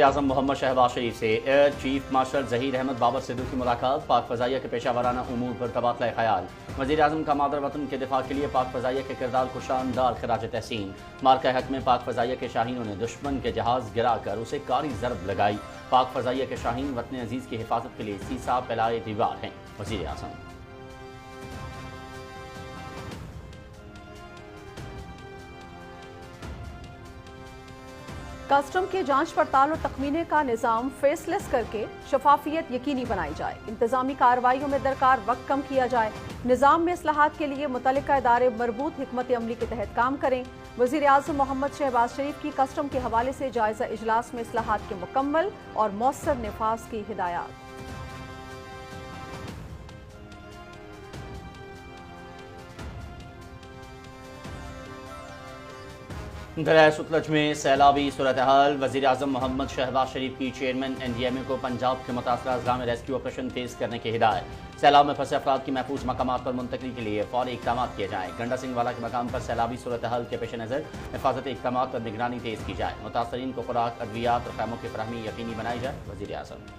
वज़ीर आज़म मोहम्मद शहबाज शरीफ से air chief marshal Zaheer Ahmed Babar Sidhu की मुलाकात। पाक फ़ज़ाइया के पेशा वराना उमूर पर तबादला ख्याल। वज़ीर आज़म का मादर वतन के दिफा के लिए पाक फ़ज़ाइया के किरदार को शानदार खिराज तहसीन। मार्का हक में पाक फ़ज़ाइया के शाहीनों ने दुश्मन के जहाज़ गिराकर उसे कारी ज़रब लगाई। पाक फ़ज़ाइया के शाहीन वतन अजीज़ की हिफाजत के लिए सीसा फैलाए दीवार हैं। वज़ीर आज़म कस्टम के जांच पड़ताल और तखमीने का निज़ाम फेसलेस करके शफाफियत यकीनी बनाई जाए। इंतजामी कार्रवाइयों में दरकार वक्त कम किया जाए। निज़ाम में इस्लाहात के लिए मुतल्लिका इदारे मरबूत हिकमत अमली के तहत काम करें। वज़ीर आज़म मोहम्मद शहबाज शरीफ की कस्टम के हवाले से जायजा इजलास में इस्लाहात के मुकम्मल और मौसर नफाज की हिदायत। दरियाए सतलज में सैलाबी सूरत हाल। वज़ीर आज़म मोहम्मद शहबाज शरीफ की चेयरमैन NDMA को पंजाब के मुतासरा अजला में रेस्क्यू ऑपरेशन तेज करने की हिदायत। सैलाब में फंसे अफराद की महफूज मकामात पर मुंतकली के लिए फौरी इक़दाम किए जाएँ। गंडा सिंह वाला के मकाम पर सैलाबी सूरत हाल के पेश नज़र हिफाजती इक़दाम पर निगरानी तेज की जाए। मुतासरीन को खुराक, अद्वियात और खैमों की फराहमी यकीनी बनाई जाए। वज़ीर आज़म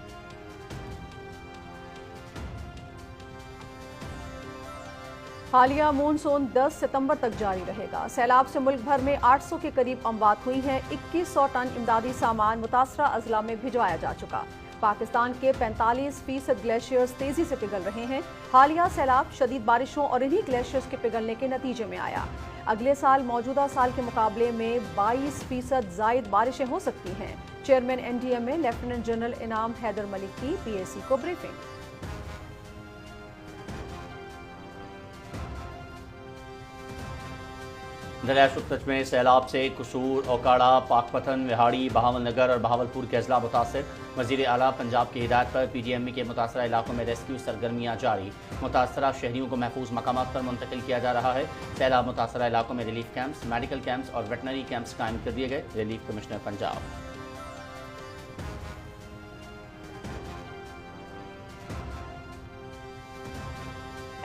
हालिया मानसून 10 सितंबर तक जारी रहेगा। सैलाब से मुल्क भर में 800 के करीब अमवात हुई हैं। 2100 टन इमदादी सामान मुतासरा अजला में भिजवाया जा चुका। पाकिस्तान के 45% ग्लेशियर्स तेजी से पिघल रहे हैं। हालिया सैलाब शदीद बारिशों और इन्हीं ग्लेशियर्स के पिघलने के नतीजे में आया। अगले साल मौजूदा साल के मुकाबले में 22% जायद बारिशें हो सकती हैं। चेयरमैन NDMA लेफ्टिनेंट जनरल इनाम हैदर मलिक की PAC को ब्रीफिंग। दरियाए सतलज में सैलाब से कसूर, ओकाड़ा, पाकपतन, विहाड़ी, बहावल नगर और बहावलपुर के अजला मुतासर। वज़ीर आला पंजाब की हिदायत पर PGMA के मुतासरा इलाकों में रेस्क्यू सरगर्मियाँ जारी। मुतासरा शहरियों को महफूज मकामात पर मुंतकिल किया जा रहा है। सैलाब मुतासरा इलाकों में रिलीफ कैंप्स, मेडिकल कैंप्स और वेटनरी कैंप्स कायम कर दिए गए। रिलीफ कमिश्नर पंजाब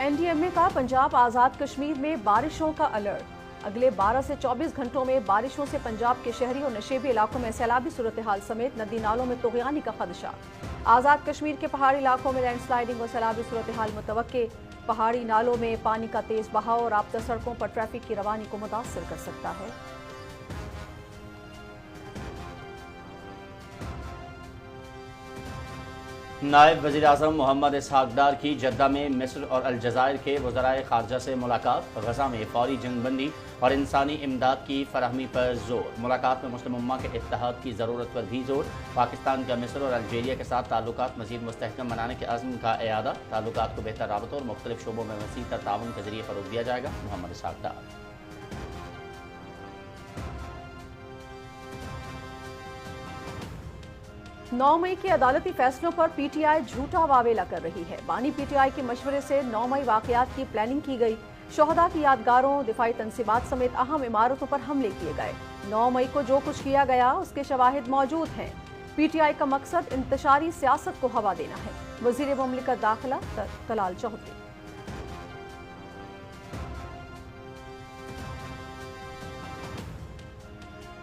NDMA का पंजाब आज़ाद कश्मीर में बारिशों का अलर्ट। अगले 12 से 24 घंटों में बारिशों से पंजाब के शहरी और नशेबी इलाकों में सैलाबी सूरत हाल समेत नदी नालों में तुग़यानी का खदशा। आज़ाद कश्मीर के पहाड़ी इलाकों में लैंडस्लाइडिंग और सैलाबी सूरत हाल मुतवक्के। पहाड़ी नालों में पानी का तेज बहाव और राब्ता सड़कों पर ट्रैफिक की रवानी को मुतासर कर सकता है। नायब वज़ीर आज़म मोहम्मद इसहाक़ डार की जद्दा में मिस्र और अलजज़ायर के वज़राए ख़ारजा से मुलाकात। गज़ा में फ़ौरी जंगबंदी और इंसानी इमदाद की फराहमी पर जोर। मुलाकात में मुस्लिम उम्मा के इत्तेहाद की ज़रूरत पर भी जोर। पाकिस्तान का मिस्र और अल्जीरिया के साथ ताल्लुकात मज़ीद मुस्तहकम बनाने के अज़्म का इयादा। ताल्लुकात को बेहतर राबतों और मुख्तलिफ शोबों में वसीअ तर ताउन के ज़रिए फ़रोग़ दिया जाएगा। मोहम्मद इसहाक़ डार 9 मई के अदालती फैसलों पर PTI झूठा वावेला कर रही है। बानी PTI के मशवरे से 9 मई वाक़यात की प्लानिंग की गई। शोहदा की यादगारों, दिफाई तनसीबात समेत अहम इमारतों पर हमले किए गए। 9 मई को जो कुछ किया गया उसके शवाहिद मौजूद हैं। PTI का मकसद इंतशारी सियासत को हवा देना है। वज़ीर मुमलिकत दाखिला तलाल चौधरी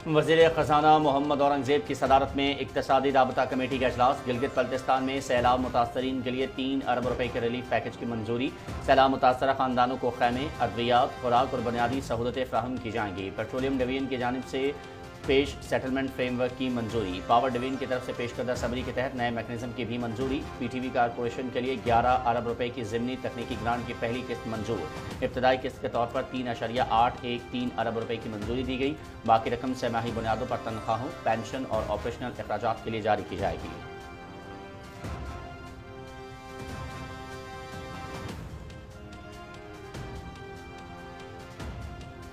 वज़ीर ख़ज़ाना मोहम्मद औरंगज़ेब की सदारत में इक़्तिसादी राबता कमेटी का इजलास। गिलगित बल्तिस्तान में सैलाब मुतासरीन के लिए 3 अरब रुपए के रिलीफ पैकेज की मंजूरी। सैलाब मुतासरा ख़ानदानों को खैमे, अद्वियात, खुराक और बुनियादी सहूलतें फ़राहम की जाएंगी। पेट्रोलियम डिवीजन की जानिब से पेश सेटलमेंट फ्रेमवर्क की मंजूरी। पावर डिवीजन की तरफ से पेश करदा समरी के तहत नए मैकेनिज्म की भी मंजूरी। PTV कारपोरेशन के लिए 11 अरब रुपए की ज़िमनी तकनीकी ग्रांट की पहली किस्त मंजूर। इब्तदाई किस्त के तौर पर 3.813 अरब रुपए की मंजूरी दी गई। बाकी रकम छमाही बुनियादों पर तनख्वाहों, पेंशन और ऑपरेशनल अखराजात के लिए जारी की जाएगी।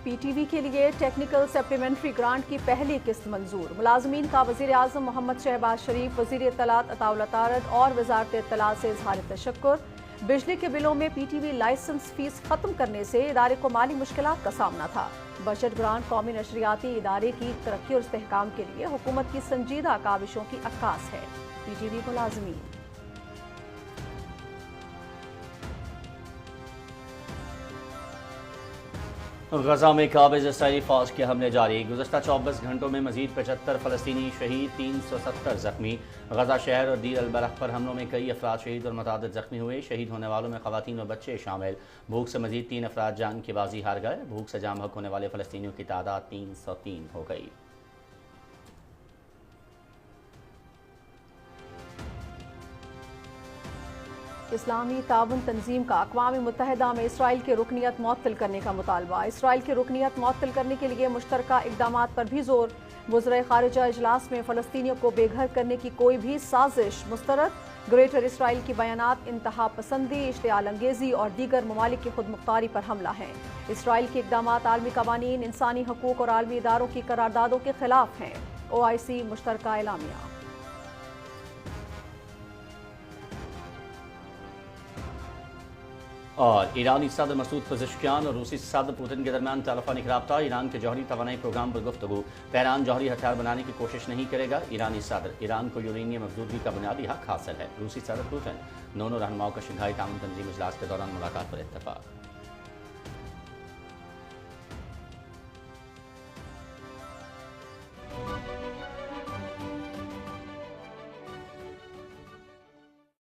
PTV के लिए टेक्निकल सप्लीमेंट्री ग्रांट की पहली किस्त मंजूर। मुलाजमीन का वज़ीर आज़म मोहम्मद शहबाज शरीफ, वज़ीर इत्तलात अताउल अतारद और वज़ारत इत्तलात से इज़हार तशक्कुर। बिजली के बिलों में PTV लाइसेंस फीस खत्म करने से इदारे को माली मुश्किलात का सामना था। बजट ग्रांट कौमी नशरियाती इदारे की तरक्की और इस्तेहकाम के लिए हुकूमत की संजीदा काविशों की अक्कास है। PTV मुलाजमीन गजा में काबिज इसराइली फौज के हमले जारी। गुज़श्ता 24 घंटों में मजीद 75 फ़लस्तीनी शहीद, 370 जख्मी। गजा शहर और दीर अल-बलख पर हमलों में कई अफराद शहीद और मुतादिद जख्मी हुए। शहीद होने वालों में ख़वातीन और बच्चे शामिल। भूख से मजीद 3 अफराद जान की बाजी हार गए। भूख से जाम हक होने वाले फ़लस्तीनियों की तादाद 303 हो गई। इस्लामी ताउन तंजीम का अक़वाम मुत्तहिदा में इसराइल की रुकनियत मुअत्तल करने का मुतालबा। इसराइल की रुकनियत मुअत्तल करने के लिए मुश्तरका इक़दामात पर भी जोर। वज़ीर ख़ारिजा इजलास में फ़लस्तीनियों को बेघर करने की कोई भी साजिश मुस्तरद। ग्रेटर इसराइल की बयानात इंतहा पसंदी, इश्तियाल अंगेज़ी और दीगर ममालिक की खुद मुख्तारी पर हमला है। इसराइल के इक़दामात आलमी कवानीन, इंसानी हकूक़ और आलमी इदारों की करारदादों के खिलाफ हैं। OIC मुश्तरका एलामिया। और ईरानी सदर मसूद पज़ेश्कियान और रूसी सदर पुतिन के दरमियान टेलीफोनिक रब्ता। ईरान के जौहरी तवानाई प्रोग्राम पर गुफ्तगू। तेहरान जौहरी हथियार बनाने की कोशिश नहीं करेगा। ईरानी सदर, ईरान को यूरेनियम अफजूदगी का बुनियादी हक हासिल है। रूसी सदर पुतिन, दोनों रहनुमाओं का शंघाई ताउन तंजीम इजलास के दौरान मुलाकात पर इत्तफाक।